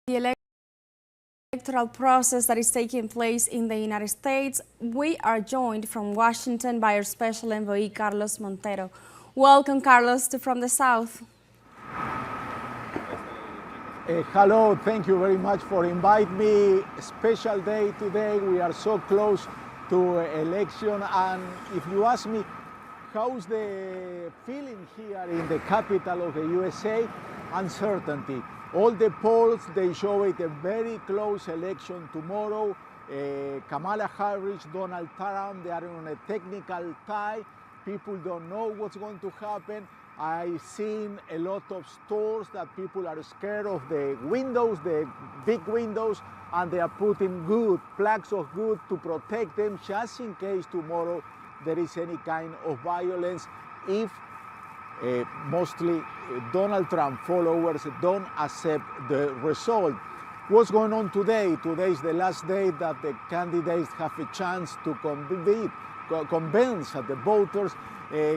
the electoral process that is taking place in the United States. We are joined from Washington by our special envoy, Carlos Montero. Welcome, Carlos, to From the South. Hello, thank you very much for inviting me. Special day today. We are so close to election, and if you ask me, how's the feeling here in the capital of the USA? Uncertainty. All the polls, they show it a very close election tomorrow. Kamala Harris, Donald Trump, they are on a technical tie. People don't know what's going to happen. I've seen a lot of stores that people are scared of the windows, the big windows, and they are putting flags of good to protect them just in case tomorrow there is any kind of violence if mostly Donald Trump followers don't accept the result. What's going on today? Today is the last day that the candidates have a chance to convince the voters.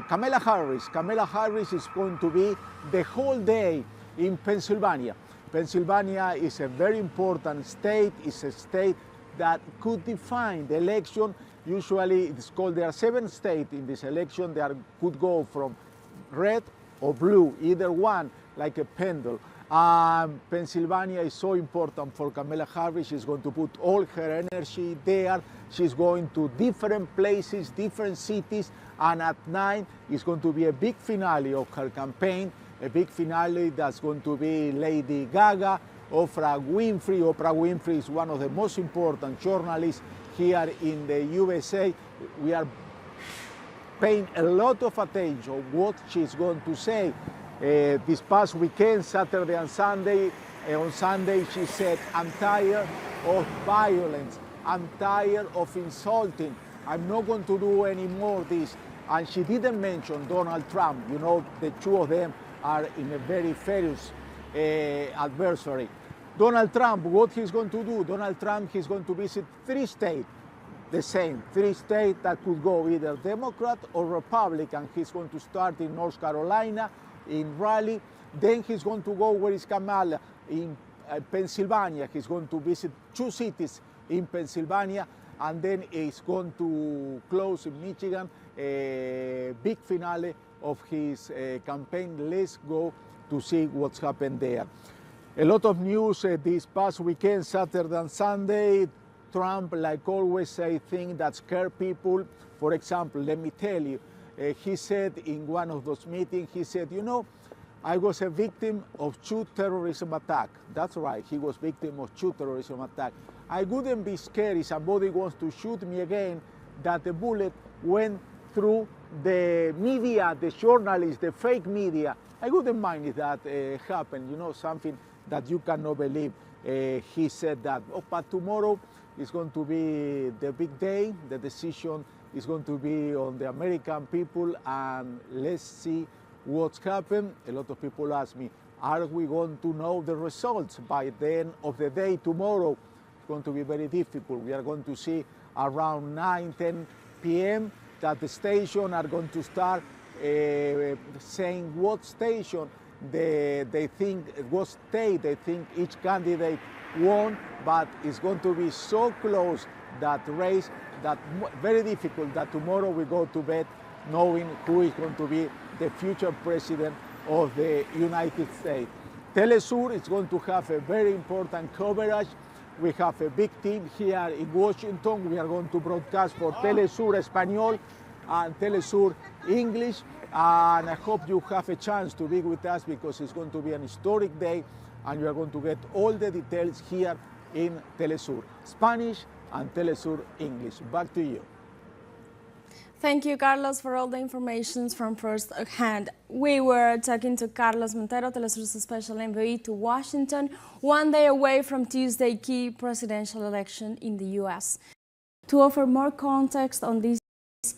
Kamala Harris is going to be the whole day in Pennsylvania. Pennsylvania is a very important state. It's a state that could define the election. Usually it's called, there are 7 states in this election that could go from red or blue, either one, like a pendulum. Pennsylvania is so important for Kamala Harris. She's going to put all her energy there. She's going to different places, different cities, and at 9 is going to be a big finale of her campaign, a big finale that's going to be Lady Gaga, Oprah Winfrey. Oprah Winfrey is one of the most important journalists here in the USA. We are paying a lot of attention what she's going to say. This past weekend, Saturday and Sunday, on Sunday she said, "I'm tired of violence, I'm tired of insulting, I'm not going to do any more of this." And she didn't mention Donald Trump. You know, the two of them are in a very fierce adversary. Donald Trump, what he's going to do? Donald Trump, he's going to visit 3 states. The same, 3 states that could go either Democrat or Republican. He's going to start in North Carolina, in Raleigh. Then he's going to go where is Kamala, in Pennsylvania. He's going to visit 2 cities in Pennsylvania, and then he's going to close in Michigan, a big finale of his campaign. Let's go to see what's happened there. A lot of news this past weekend, Saturday and Sunday. Trump, like always, say things that scare people. For example, let me tell you, he said in one of those meetings, he said, "You know, I was a victim of 2 terrorism attacks." That's right, he was victim of 2 terrorism attacks. "I wouldn't be scared if somebody wants to shoot me again, that the bullet went through the media, the journalists, the fake media. I wouldn't mind if that happened, you know, something that you cannot believe." He said that. But tomorrow is going to be the big day. The decision is going to be on the American people, and let's see what's happened. A lot of people ask me, are we going to know the results by the end of the day tomorrow? It's going to be very difficult. We are going to see around 9-10 p.m. that the station are going to start saying what station they think, what state they think each candidate won, but it's going to be so close, that race, that very difficult, that tomorrow we go to bed knowing who is going to be the future president of the United States. teleSUR is going to have a very important coverage. We have a big team here in Washington. We are going to broadcast for teleSUR Espanol and teleSUR English. And I hope you have a chance to be with us, because it's going to be an historic day, and you are going to get all the details here in teleSUR Spanish and teleSUR English. Back to you. Thank you, Carlos, for all the information from first hand. We were talking to Carlos Montero, teleSUR's special envoy to Washington, one day away from Tuesday's key presidential election in the U.S. To offer more context on this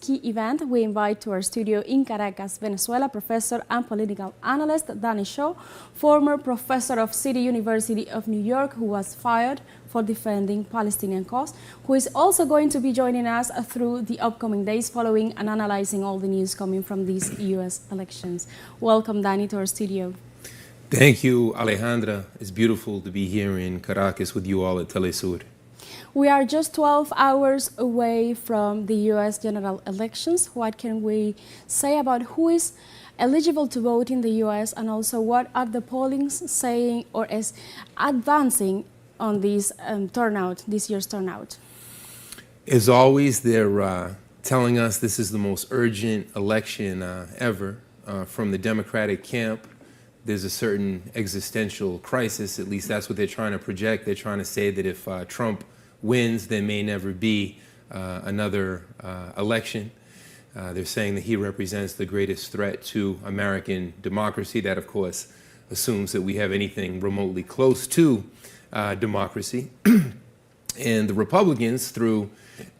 key event, we invite to our studio in Caracas, Venezuela, professor and political analyst Danny Shaw, former professor of City University of New York, who was fired for defending Palestinian cause, who is also going to be joining us through the upcoming days, following and analyzing all the news coming from these U.S. elections. Welcome, Danny, to our studio. Thank you, Alejandra. It's beautiful to be here in Caracas with you all at teleSUR. We are just 12 hours away from the U.S. general elections. What can we say about who is eligible to vote in the U.S. and also what are the pollings saying or is advancing on this turnout, this year's turnout? As always, they're telling us this is the most urgent election ever. From the Democratic camp, there's a certain existential crisis. At least that's what they're trying to project. They're trying to say that if Trump wins, there may never be another election. They're saying that he represents the greatest threat to American democracy. That, of course, assumes that we have anything remotely close to democracy. And the Republicans, through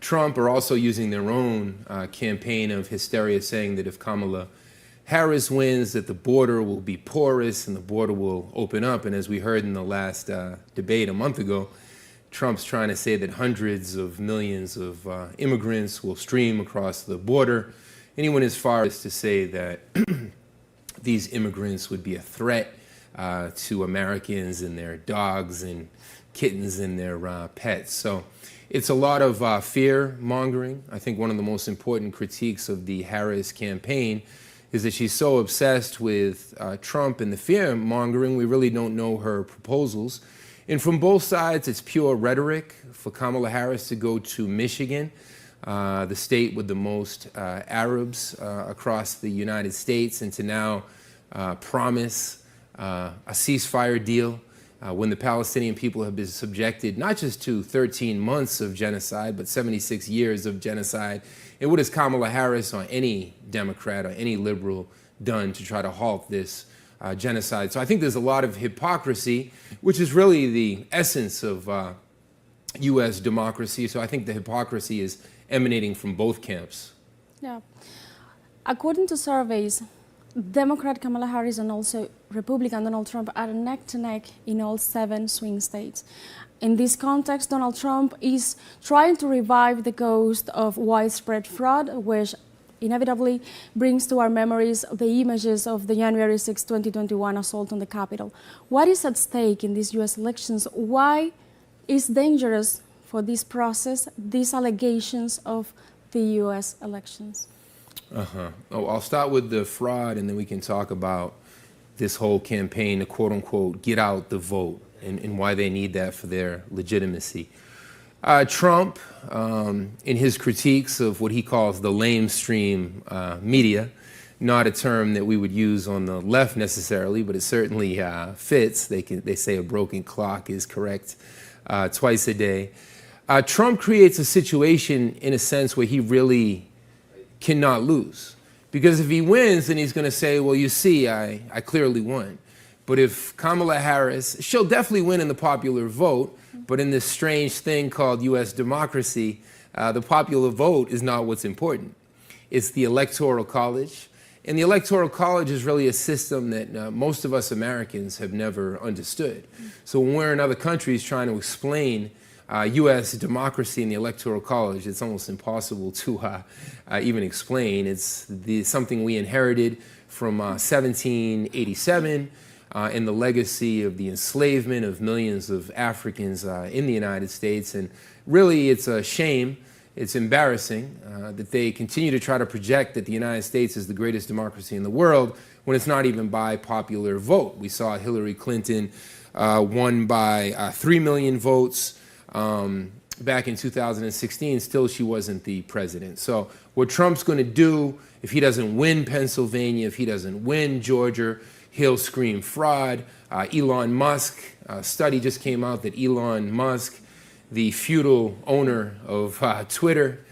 Trump, are also using their own campaign of hysteria, saying that if Kamala Harris wins, that the border will be porous and the border will open up. And as we heard in the last debate a month ago, Trump's trying to say that hundreds of millions of immigrants will stream across the border. And he went as far as to say that these immigrants would be a threat to Americans and their dogs and kittens and their pets. So it's a lot of fear mongering. I think one of the most important critiques of the Harris campaign is that she's so obsessed with Trump and the fear mongering, we really don't know her proposals. And from both sides, it's pure rhetoric for Kamala Harris to go to Michigan, the state with the most Arabs across the United States, and to now promise a ceasefire deal when the Palestinian people have been subjected not just to 13 months of genocide, but 76 years of genocide. And what has Kamala Harris or any Democrat or any liberal done to try to halt this genocide? So I think there's a lot of hypocrisy, which is really the essence of U.S. democracy. So I think the hypocrisy is emanating from both camps. Yeah. According to surveys, Democrat Kamala Harris and also Republican Donald Trump are neck to neck in all 7 swing states. In this context, Donald Trump is trying to revive the ghost of widespread fraud, which inevitably brings to our memories the images of the January 6, 2021 assault on the Capitol. What is at stake in these U.S. elections? Why is dangerous for this process, these allegations of the U.S. elections? Oh, I'll start with the fraud, and then we can talk about this whole campaign to quote-unquote get out the vote and why they need that for their legitimacy. Trump, in his critiques of what he calls the lamestream media, not a term that we would use on the left necessarily, but it certainly fits. They say a broken clock is correct twice a day. Trump creates a situation, in a sense, where he really cannot lose. Because if he wins, then he's going to say, well, you see, I clearly won. But if Kamala Harris, she'll definitely win in the popular vote, but in this strange thing called U.S. democracy, the popular vote is not what's important. It's the Electoral College. And the Electoral College is really a system that most of us Americans have never understood. So when we're in other countries trying to explain U.S. democracy and the Electoral College, it's almost impossible to even explain. It's something we inherited from 1787 and the legacy of the enslavement of millions of Africans in the United States. And really, it's a shame, it's embarrassing that they continue to try to project that the United States is the greatest democracy in the world when it's not even by popular vote. We saw Hillary Clinton won by 3 million votes back in 2016. Still, she wasn't the president. So what Trump's going to do, if he doesn't win Pennsylvania, if he doesn't win Georgia, he'll scream fraud. Elon Musk, a study just came out that Elon Musk, the feudal owner of Twitter,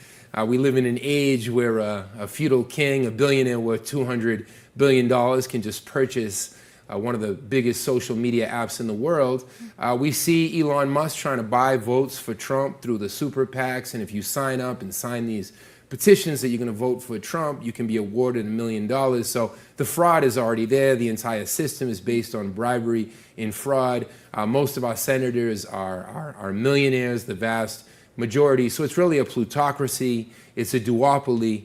we live in an age where a feudal king, a billionaire worth $200 billion can just purchase one of the biggest social media apps in the world. We see Elon Musk trying to buy votes for Trump through the super PACs, and if you sign up and sign these petitions that you're going to vote for Trump, you can be awarded $1 million. So the fraud is already there. The entire system is based on bribery and fraud. Most of our senators are millionaires, the vast majority. So it's really a plutocracy. It's a duopoly.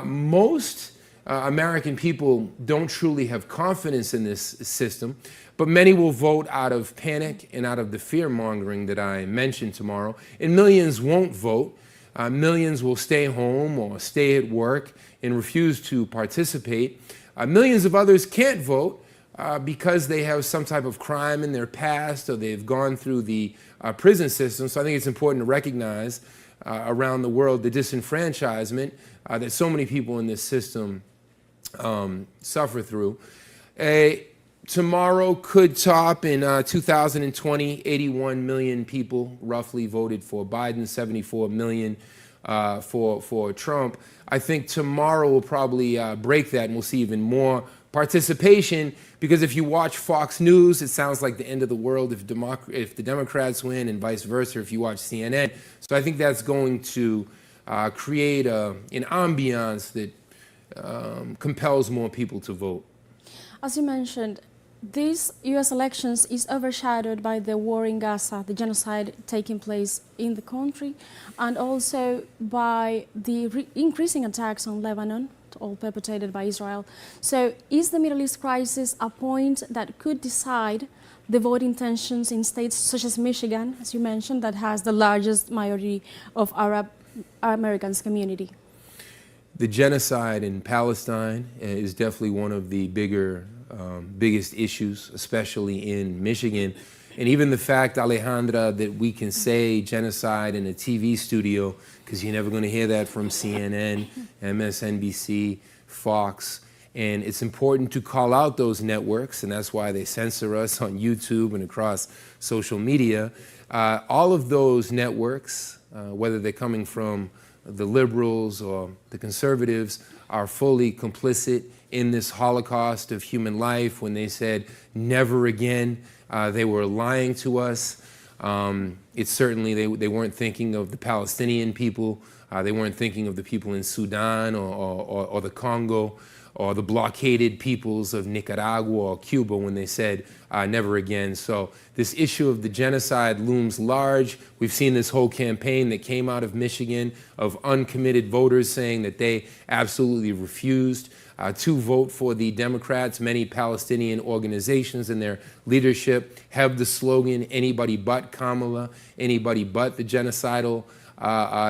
Most American people don't truly have confidence in this system, but many will vote out of panic and out of the fear-mongering that I mentioned tomorrow, and millions won't vote. Millions will stay home or stay at work and refuse to participate. Millions of others can't vote because they have some type of crime in their past or they've gone through the prison system. So I think it's important to recognize around the world the disenfranchisement that so many people in this system suffer through. Tomorrow could top in 2020, 81 million people roughly voted for Biden, 74 million for Trump. I think tomorrow will probably break that and we'll see even more participation, because if you watch Fox News, it sounds like the end of the world if the Democrats win, and vice versa if you watch CNN. So I think that's going to create an ambiance that compels more people to vote. As you mentioned, these U.S. elections is overshadowed by the war in Gaza, the genocide taking place in the country, and also by the increasing attacks on Lebanon, all perpetrated by Israel. So is the Middle East crisis a point that could decide the voting intentions in states such as Michigan, as you mentioned, that has the largest majority of Arab Americans community? The genocide in Palestine is definitely one of the biggest issues, especially in Michigan. And even the fact, Alejandra, that we can say genocide in a TV studio, because you're never going to hear that from CNN, MSNBC, Fox. And it's important to call out those networks, and that's why they censor us on YouTube and across social media. All of those networks, whether they're coming from the liberals or the conservatives, are fully complicit in this Holocaust of human life. When they said never again, they were lying to us. It's certainly, they weren't thinking of the Palestinian people. They weren't thinking of the people in Sudan or the Congo or the blockaded peoples of Nicaragua or Cuba when they said never again. So this issue of the genocide looms large. We've seen this whole campaign that came out of Michigan of uncommitted voters saying that they absolutely refused to vote for the Democrats. Many Palestinian organizations and their leadership have the slogan, anybody but Kamala, anybody but the genocidal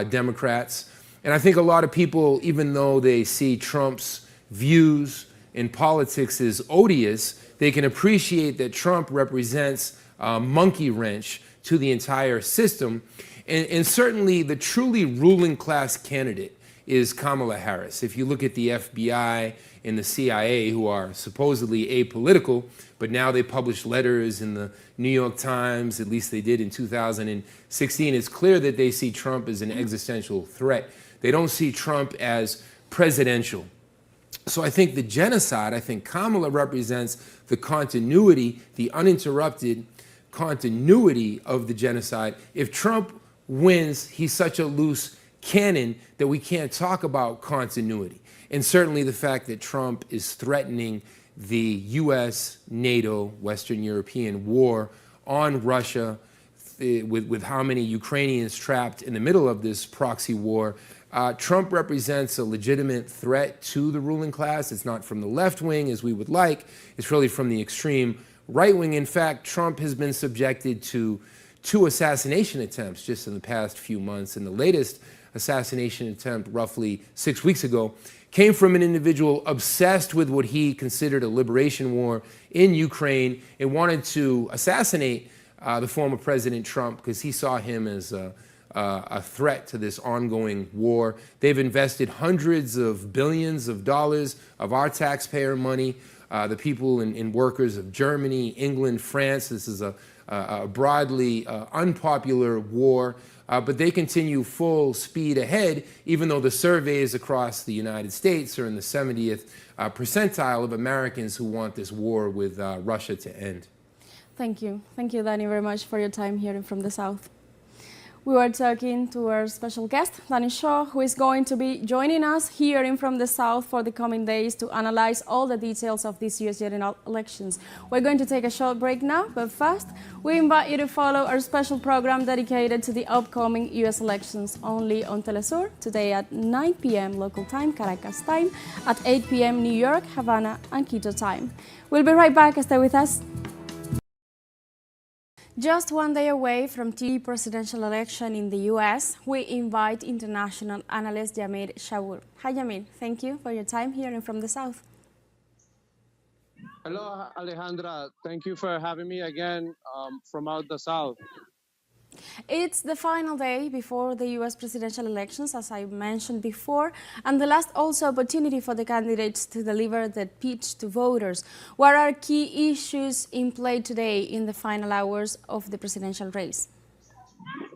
Democrats. And I think a lot of people, even though they see Trump's views in politics as odious, they can appreciate that Trump represents a monkey wrench to the entire system. And certainly the truly ruling class candidate is Kamala Harris. If you look at the FBI and the CIA, who are supposedly apolitical, but now they publish letters in the New York Times, at least they did in 2016, it's clear that they see Trump as an existential threat. They don't see Trump as presidential. So I think the genocide, I think Kamala represents the continuity, the uninterrupted continuity of the genocide. If Trump wins, he's such a loose cannon that we can't talk about continuity. And certainly the fact that Trump is threatening the US, NATO, Western European war on Russia, with how many Ukrainians trapped in the middle of this proxy war, Trump represents a legitimate threat to the ruling class. It's not from the left wing, as we would like. It's really from the extreme right wing. In fact, Trump has been subjected to 2 assassination attempts just in the past few months. And the latest assassination attempt, roughly 6 weeks ago, came from an individual obsessed with what he considered a liberation war in Ukraine and wanted to assassinate the former President Trump because he saw him as a threat to this ongoing war. They've invested hundreds of billions of dollars of our taxpayer money, the people and workers of Germany, England, France. This is a broadly unpopular war, but they continue full speed ahead, even though the surveys across the United States are in the 70th percentile of Americans who want this war with Russia to end. Thank you. Thank you, Danny, very much for your time here from the South. We were talking to our special guest, Danny Shaw, who is going to be joining us here in From the South for the coming days to analyze all the details of these US general elections. We're going to take a short break now, but first, we invite you to follow our special program dedicated to the upcoming US elections only on teleSUR, today at 9 p.m. local time, Caracas time, at 8 p.m. New York, Havana, and Quito time. We'll be right back. Stay with us. Just one day away from the presidential election in the U.S., we invite international analyst Yamir Shawour. Hi Yamir, thank you for your time here and From the South. Hello, Alejandra. Thank you for having me again from out the South. It's the final day before the U.S. presidential elections, as I mentioned before, and the last also opportunity for the candidates to deliver the pitch to voters. What are key issues in play today in the final hours of the presidential race?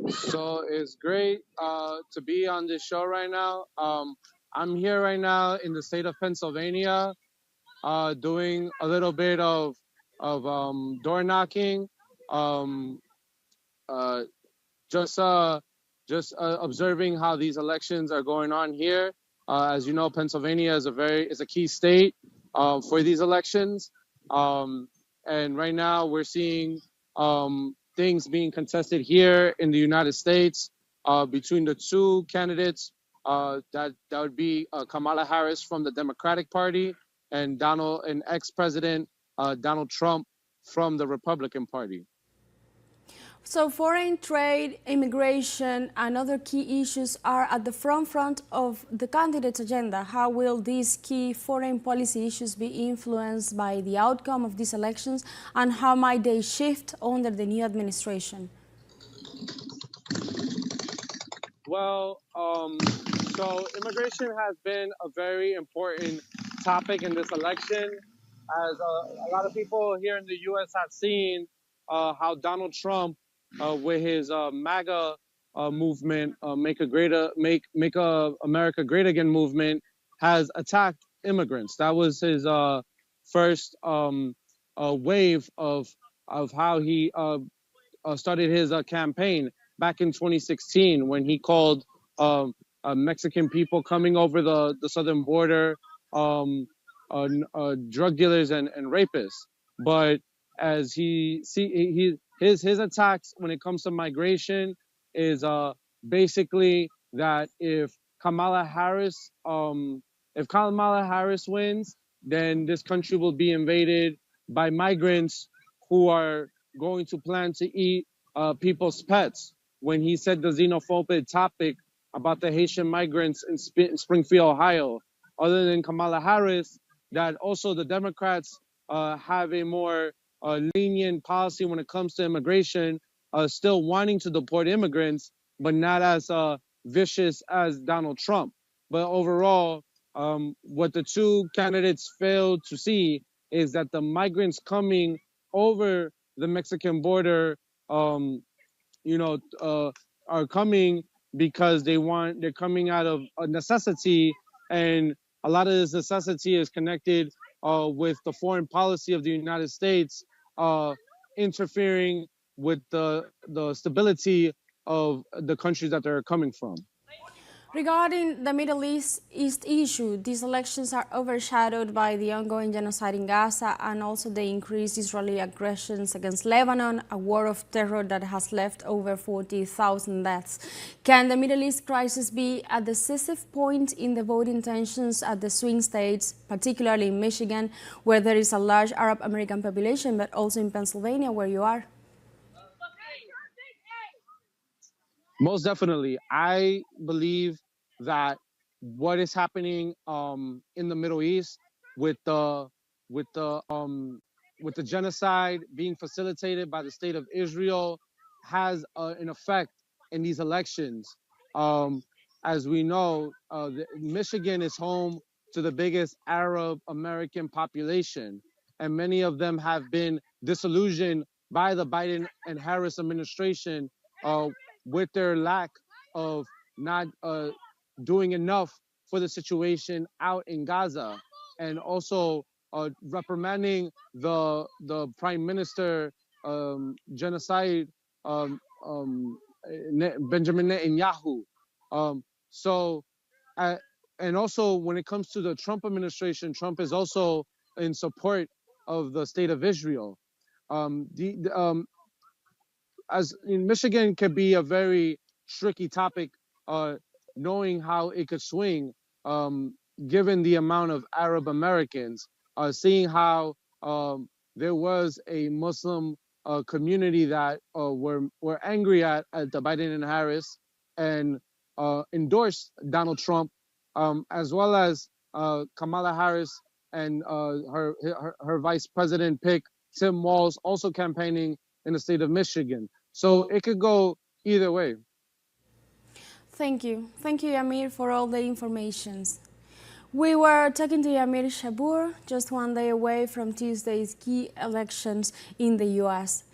So it's great to be on this show right now. I'm here right now in the state of Pennsylvania, doing a little bit of door knocking. Um, uh, just observing how these elections are going on here. As you know, Pennsylvania is a key state for these elections, and right now we're seeing things being contested here in the United States between the two candidates. That would be Kamala Harris from the Democratic Party and ex-president Donald Trump from the Republican Party. So foreign trade, immigration, and other key issues are at the front of the candidate's agenda. How will these key foreign policy issues be influenced by the outcome of these elections, and how might they shift under the new administration? Well, so immigration has been a very important topic in this election, as a lot of people here in the U.S. have seen how Donald Trump, with his MAGA movement, make America Great Again movement, has attacked immigrants. That was his first wave of how he started his campaign back in 2016 when he called Mexican people coming over the southern border drug dealers and rapists. But as his attacks when it comes to migration is basically that if Kamala Harris wins, then this country will be invaded by migrants who are going to plan to eat people's pets. When he said the xenophobic topic about the Haitian migrants in Springfield, Ohio, other than Kamala Harris, that also the Democrats have a more lenient policy when it comes to immigration, still wanting to deport immigrants, but not as vicious as Donald Trump. But overall, what the two candidates failed to see is that the migrants coming over the Mexican border, are coming because they're coming out of a necessity, and a lot of this necessity is connected with the foreign policy of the United States, interfering with the stability of the countries that they're coming from. Regarding the Middle East issue, these elections are overshadowed by the ongoing genocide in Gaza and also the increased Israeli aggressions against Lebanon, a war of terror that has left over 40,000 deaths. Can the Middle East crisis be a decisive point in the voting tensions at the swing states, particularly in Michigan, where there is a large Arab American population, but also in Pennsylvania, where you are? Most definitely. I believe that what is happening in the Middle East with the with the um, with the genocide being facilitated by the state of Israel has an effect in these elections. Um, as we know, Michigan is home to the biggest Arab American population, and many of them have been disillusioned by the Biden and Harris administration uh, with their lack of not doing enough for the situation out in Gaza, and also reprimanding the prime minister genocide um, um, Benjamin Netanyahu. So, uh, and also when it comes to the Trump administration, Trump is also in support of the state of Israel. As in Michigan could be a very tricky topic, knowing how it could swing, given the amount of Arab Americans, seeing how there was a Muslim community that were angry at the Biden and Harris and endorsed Donald Trump, as well as Kamala Harris and her vice president pick Tim Walz also campaigning in the state of Michigan. So it could go either way. Thank you. Thank you, Yamir, for all the informations. We were talking to Yamir Shabur, just one day away from Tuesday's key elections in the U.S.